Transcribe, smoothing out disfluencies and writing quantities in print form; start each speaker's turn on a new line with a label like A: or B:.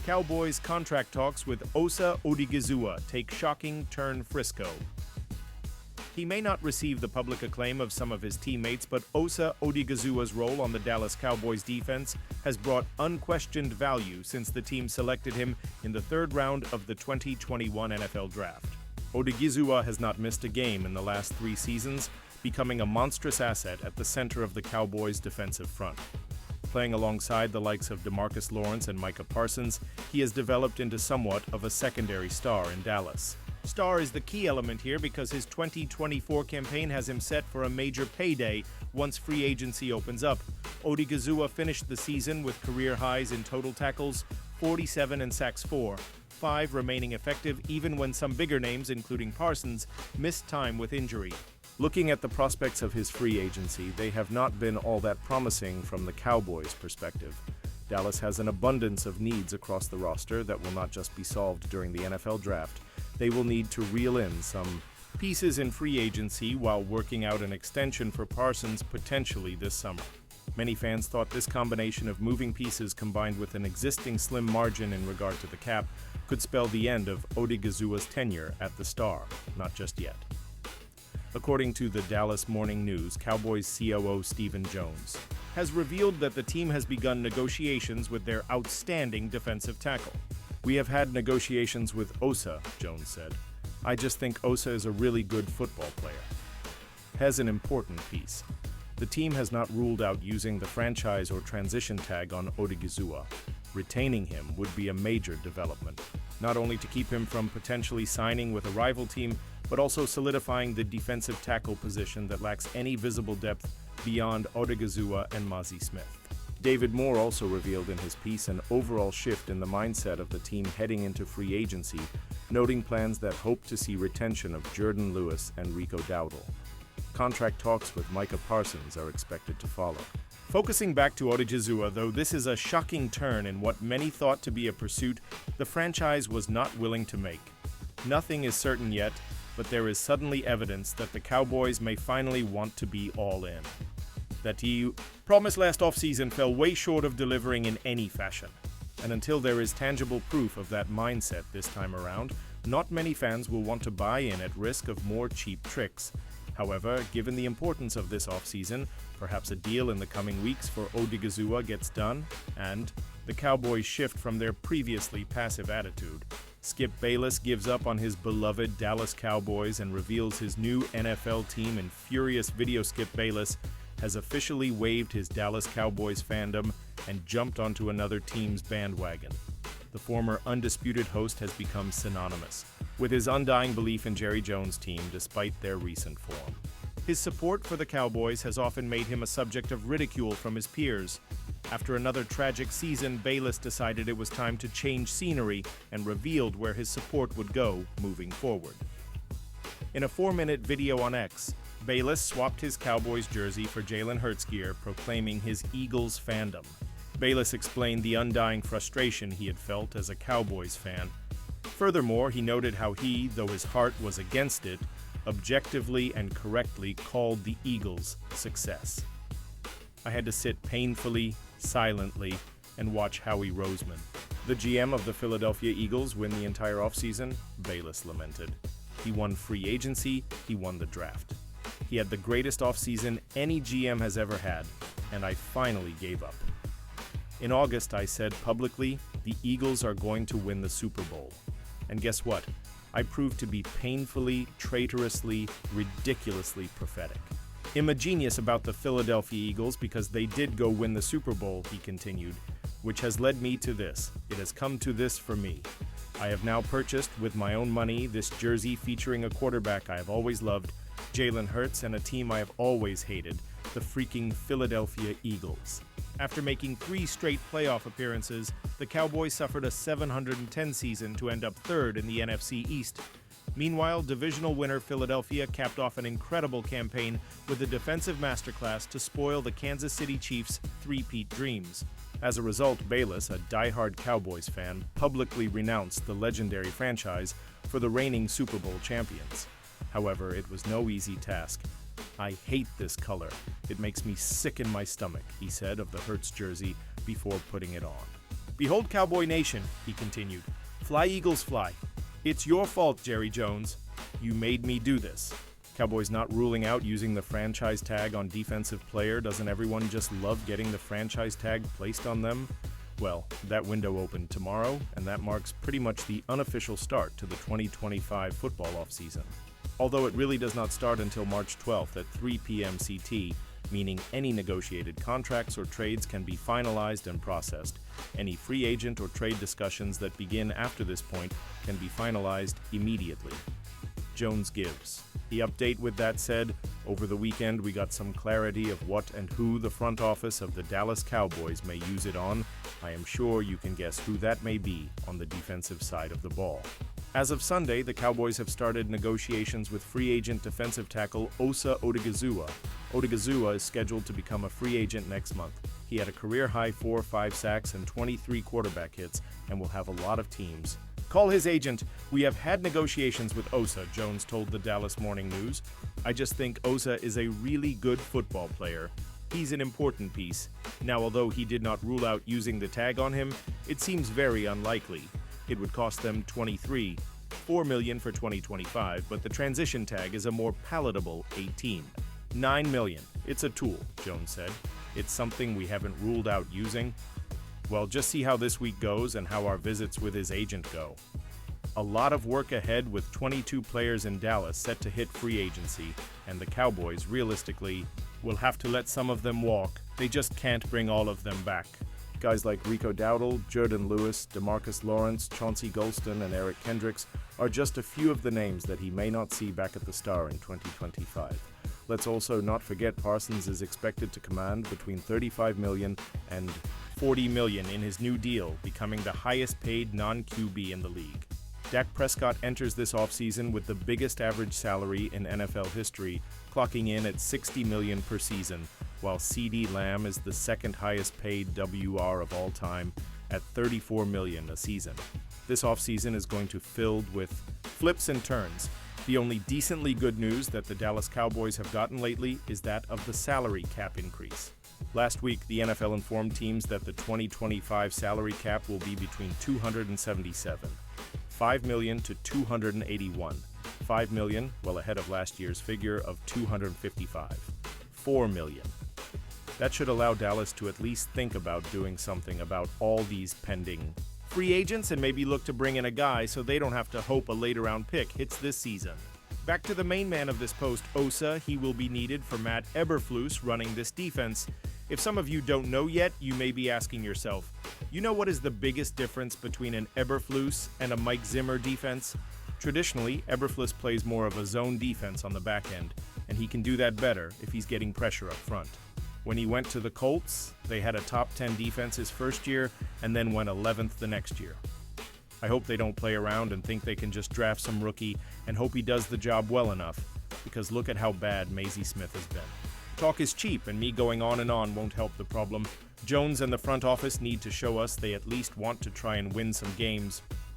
A: Cowboys contract talks with Osa Odigizua take shocking turn Frisco. He may not receive the public acclaim of some of his teammates, but Osa Odigizua's role on the Dallas Cowboys defense has brought unquestioned value since the team selected him in the third round of the 2021 NFL Draft. Odigizua has not missed a game in the last 3 seasons, becoming a monstrous asset at the center of the Cowboys' defensive front. Playing alongside the likes of DeMarcus Lawrence and Micah Parsons, he has developed into somewhat of a secondary star in Dallas. Star is the key element here because his 2024 campaign has him set for a major payday once free agency opens up. Odigizua finished the season with career highs in total tackles, 47 and sacks 4, 5 remaining effective even when some bigger names, including Parsons, missed time with injury. Looking at the prospects of his free agency, they have not been all that promising from the Cowboys' perspective. Dallas has an abundance of needs across the roster that will not just be solved during the NFL Draft. They will need to reel in some pieces in free agency while working out an extension for Parsons potentially this summer. Many fans thought this combination of moving pieces combined with an existing slim margin in regard to the cap could spell the end of Odigizua's tenure at the Star. Not just yet. According to the Dallas Morning News, Cowboys COO Stephen Jones has revealed that the team has begun negotiations with their outstanding defensive tackle. "We have had negotiations with Osa," Jones said. "I just think Osa is a really good football player." Has an important piece. The team has not ruled out using the franchise or transition tag on Odigizua. Retaining him would be a major development, not only to keep him from potentially signing with a rival team, but also solidifying the defensive tackle position that lacks any visible depth beyond Odigizua and Mazi Smith. David Moore also revealed in his piece an overall shift in the mindset of the team heading into free agency, noting plans that hope to see retention of Jordan Lewis and Rico Dowdle. Contract talks with Micah Parsons are expected to follow. Focusing back to Odigizua, though this is a shocking turn in what many thought to be a pursuit the franchise was not willing to make. Nothing is certain yet, but there is suddenly evidence that the Cowboys may finally want to be all in. That he promised last offseason fell way short of delivering in any fashion. And until there is tangible proof of that mindset this time around, not many fans will want to buy in at risk of more cheap tricks. However, given the importance of this offseason, perhaps a deal in the coming weeks for Odigizua gets done, and the Cowboys shift from their previously passive attitude. Skip Bayless gives up on his beloved Dallas Cowboys and reveals his new NFL team in furious video. Skip Bayless has officially waived his Dallas Cowboys fandom and jumped onto another team's bandwagon. The former undisputed host has become synonymous with his undying belief in Jerry Jones' team despite their recent form. His support for the Cowboys has often made him a subject of ridicule from his peers. After another tragic season, Bayless decided it was time to change scenery and revealed where his support would go moving forward. In a 4-minute video on X, Bayless swapped his Cowboys jersey for Jalen Hurts gear, proclaiming his Eagles fandom. Bayless explained the undying frustration he had felt as a Cowboys fan. Furthermore, he noted how he, though his heart was against it, objectively and correctly called the Eagles' success. "I had to sit painfully, silently, and watch Howie Roseman, the GM of the Philadelphia Eagles, win the entire offseason," Bayless lamented. "He won free agency, he won the draft. He had the greatest offseason any GM has ever had, and I finally gave up. In August, I said publicly, the Eagles are going to win the Super Bowl. And guess what? I proved to be painfully, traitorously, ridiculously prophetic. I'm a genius about the Philadelphia Eagles because they did go win the Super Bowl," he continued, "which has led me to this. It has come to this for me. I have now purchased, with my own money, this jersey featuring a quarterback I have always loved, Jalen Hurts, and a team I have always hated, the freaking Philadelphia Eagles." After making 3 straight playoff appearances, the Cowboys suffered a 710 season to end up 3rd in the NFC East. Meanwhile, divisional winner Philadelphia capped off an incredible campaign with a defensive masterclass to spoil the Kansas City Chiefs' three-peat dreams. As a result, Bayless, a diehard Cowboys fan, publicly renounced the legendary franchise for the reigning Super Bowl champions. However, it was no easy task. "I hate this color. It makes me sick in my stomach," he said of the Hurts jersey before putting it on. "Behold Cowboy Nation," he continued. "Fly, Eagles, fly. It's your fault, Jerry Jones. You made me do this." Cowboys not ruling out using the franchise tag on defensive player. Doesn't everyone just love getting the franchise tag placed on them? Well, that window opened tomorrow, and that marks pretty much the unofficial start to the 2025 football offseason. Although it really does not start until March 12th at 3 p.m. CT, meaning any negotiated contracts or trades can be finalized and processed. Any free agent or trade discussions that begin after this point can be finalized immediately. Jones gives the update. With that said, over the weekend we got some clarity of what and who the front office of the Dallas Cowboys may use it on. I am sure you can guess who that may be on the defensive side of the ball. As of Sunday, the Cowboys have started negotiations with free agent defensive tackle Osa Odigizua. Odigizua is scheduled to become a free agent next month. He had a career-high 4 or 5 sacks and 23 quarterback hits and will have a lot of teams. "Call his agent. We have had negotiations with Osa," Jones told the Dallas Morning News. "I just think Osa is a really good football player. He's an important piece. Now, although he did not rule out using the tag on him, it seems very unlikely. It would cost them $4 million for 2025, but the transition tag is a more palatable $9 million. It's a tool," Jones said. "It's something we haven't ruled out using." Well, just see how this week goes and how our visits with his agent go. A lot of work ahead with 22 players in Dallas set to hit free agency, and the Cowboys, realistically, will have to let some of them walk. They just can't bring all of them back. Guys like Rico Dowdle, Jordan Lewis, DeMarcus Lawrence, Chauncey Golston, and Eric Kendricks are just a few of the names that he may not see back at the Star in 2025. Let's also not forget Parsons is expected to command between $35 million and $40 million in his new deal, becoming the highest paid non-QB in the league. Dak Prescott enters this offseason with the biggest average salary in NFL history, clocking in at $60 million per season, while CeeDee Lamb is the second highest paid WR of all time at $34 million a season. This offseason is going to be filled with flips and turns. The only decently good news that the Dallas Cowboys have gotten lately is that of the salary cap increase. Last week, the NFL informed teams that the 2025 salary cap will be between $277, $5 million to $281, $5 million, well ahead of last year's figure of $255, $4 million. That should allow Dallas to at least think about doing something about all these pending free agents and maybe look to bring in a guy so they don't have to hope a later-round pick hits this season. Back to the main man of this post, Osa. He will be needed for Matt Eberflus running this defense. If some of you don't know yet, you may be asking yourself, you know what is the biggest difference between an Eberflus and a Mike Zimmer defense? Traditionally, Eberflus plays more of a zone defense on the back end, and he can do that better if he's getting pressure up front. When he went to the Colts, they had a top 10 defense his first year and then went 11th the next year. I hope they don't play around and think they can just draft some rookie and hope he does the job well enough, because look at how bad Maisie Smith has been. Talk is cheap, and me going on and on won't help the problem. Jones and the front office need to show us they at least want to try and win some games.